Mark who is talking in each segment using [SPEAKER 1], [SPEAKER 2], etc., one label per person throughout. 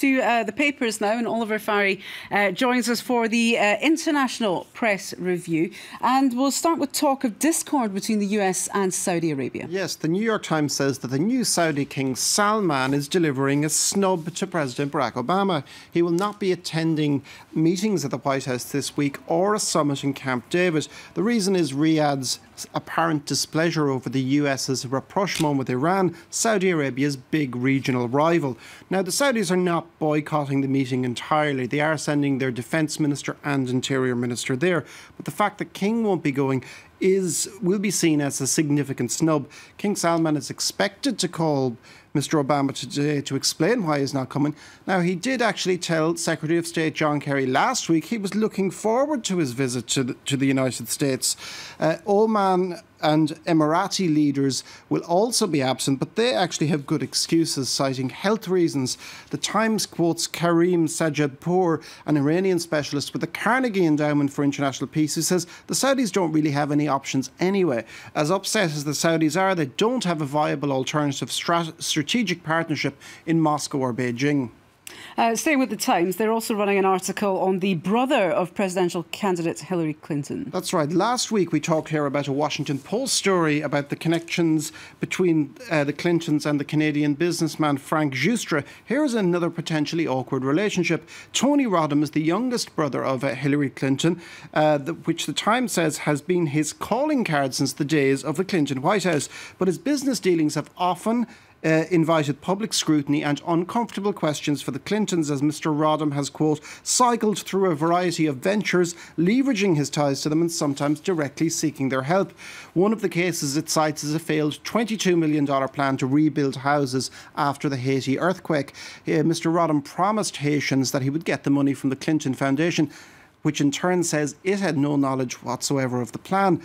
[SPEAKER 1] To the papers now, and Oliver Farry joins us for the international press review. And we'll start with talk of discord between the US and Saudi Arabia.
[SPEAKER 2] Yes, the New York Times says that the new Saudi King Salman is delivering a snub to President Barack Obama. He will not be attending meetings at the White House this week or a summit in Camp David. The reason is Riyadh's apparent displeasure over the US's rapprochement with Iran, Saudi Arabia's big regional rival. Now, the Saudis are not boycotting the meeting entirely. They are sending their defence minister and interior minister there. But the fact that King won't be going will be seen as a significant snub. King Salman is expected to call Mr. Obama today to explain why he's not coming. Now, he did actually tell Secretary of State John Kerry last week he was looking forward to his visit to the United States. Oman and Emirati leaders will also be absent, but they actually have good excuses, citing health reasons. The Times quotes Karim Sajadpour, an Iranian specialist with the Carnegie Endowment for International Peace, who says the Saudis don't really have any options anyway. As upset as the Saudis are, they don't have a viable alternative strategic partnership in Moscow or Beijing.
[SPEAKER 1] Staying with the Times, they're also running an article on the brother of presidential candidate Hillary Clinton.
[SPEAKER 2] That's right. Last week we talked here about a Washington Post story about the connections between the Clintons and the Canadian businessman Frank Giustra. Here's another potentially awkward relationship. Tony Rodham is the youngest brother of Hillary Clinton, which the Times says has been his calling card since the days of the Clinton White House. But his business dealings have often invited public scrutiny and uncomfortable questions for the Clintons, as Mr. Rodham has, quote, cycled through a variety of ventures, leveraging his ties to them and sometimes directly seeking their help. One of the cases it cites is a failed $22 million plan to rebuild houses after the Haiti earthquake. Mr. Rodham promised Haitians that he would get the money from the Clinton Foundation, which in turn says it had no knowledge whatsoever of the plan.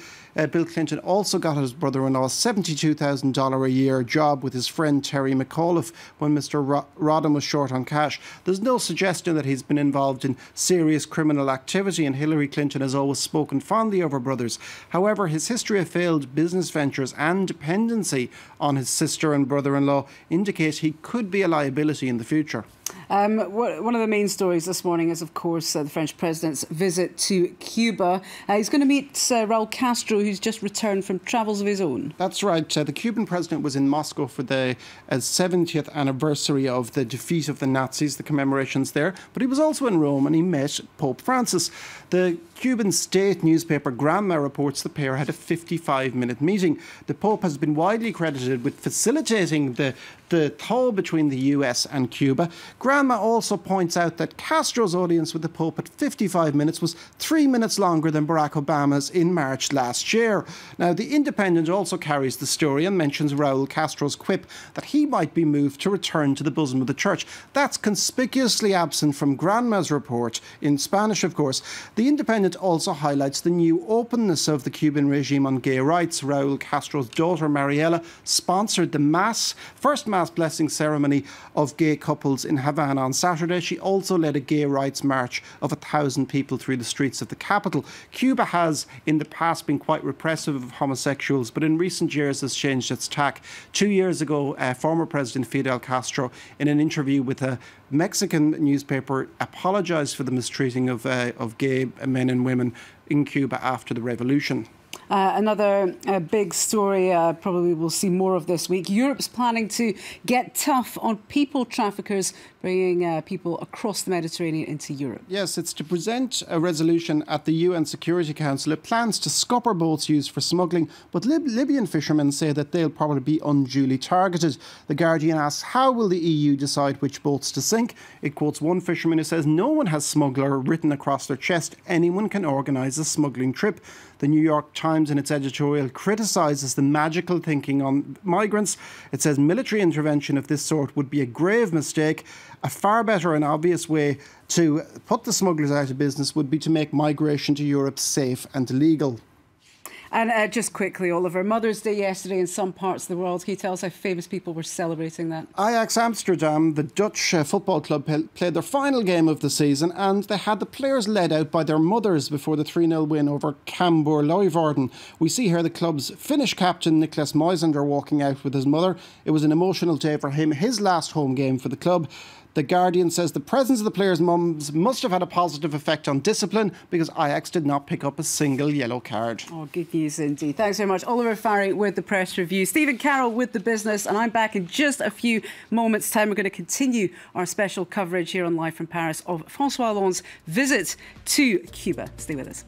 [SPEAKER 2] Bill Clinton also got his brother-in-law a $72,000 a year job with his friend Terry McAuliffe when Mr. Rodham was short on cash. There's no suggestion that he's been involved in serious criminal activity, and Hillary Clinton has always spoken fondly of her brothers. However, his history of failed business ventures and dependency on his sister and brother-in-law indicate he could be a liability in the future.
[SPEAKER 1] One of the main stories this morning is, of course, the French president's visit to Cuba. He's going to meet Raul Castro, who's just returned from travels of his own.
[SPEAKER 2] That's right. The Cuban president was in Moscow for the 70th anniversary of the defeat of the Nazis, the commemorations there. But he was also in Rome and he met Pope Francis. The Cuban state newspaper Granma reports the pair had a 55-minute meeting. The Pope has been widely credited with facilitating the thaw between the US and Cuba. Granma also points out that Castro's audience with the Pope at 55 minutes was 3 minutes longer than Barack Obama's in March last year. Now, The Independent also carries the story and mentions Raul Castro's quip that he might be moved to return to the bosom of the church. That's conspicuously absent from Granma's report, in Spanish, of course. The Independent also highlights the new openness of the Cuban regime on gay rights. Raul Castro's daughter, Mariela, sponsored the first Mass blessing ceremony of gay couples in Havana on Saturday. She also led a gay rights march of 1,000 people through the streets of the capital. Cuba has in the past been quite repressive of homosexuals, but in recent years has changed its tack. 2 years ago, former President Fidel Castro, in an interview with a Mexican newspaper, apologised for the mistreating of gay men and women in Cuba after the revolution.
[SPEAKER 1] Another big story, probably we'll see more of this week. Europe's planning to get tough on people traffickers bringing people across the Mediterranean into Europe.
[SPEAKER 2] Yes, it's to present a resolution at the UN Security Council. It plans to scupper boats used for smuggling, but Libyan fishermen say that they'll probably be unduly targeted. The Guardian asks, how will the EU decide which boats to sink? It quotes one fisherman who says no one has smuggler written across their chest. Anyone can organise a smuggling trip. The New York Times, in its editorial, criticises the magical thinking on migrants. It says military intervention of this sort would be a grave mistake. A far better and obvious way to put the smugglers out of business would be to make migration to Europe safe and legal.
[SPEAKER 1] And just quickly, Oliver, Mother's Day yesterday in some parts of the world. Can you tell us how famous people were celebrating that?
[SPEAKER 2] Ajax Amsterdam, the Dutch football club, played their final game of the season, and they had the players led out by their mothers before the 3-0 win over Cambuur Leeuwarden. We see here the club's Finnish captain Niklas Moisander walking out with his mother. It was an emotional day for him, his last home game for the club. The Guardian says the presence of the players' mums must have had a positive effect on discipline because Ajax did not pick up a single yellow card.
[SPEAKER 1] Oh, good news indeed. Thanks very much. Oliver Farry with the press review, Stephen Carroll with the business, and I'm back in just a few moments' time. We're going to continue our special coverage here on Live from Paris of François Hollande's visit to Cuba. Stay with us.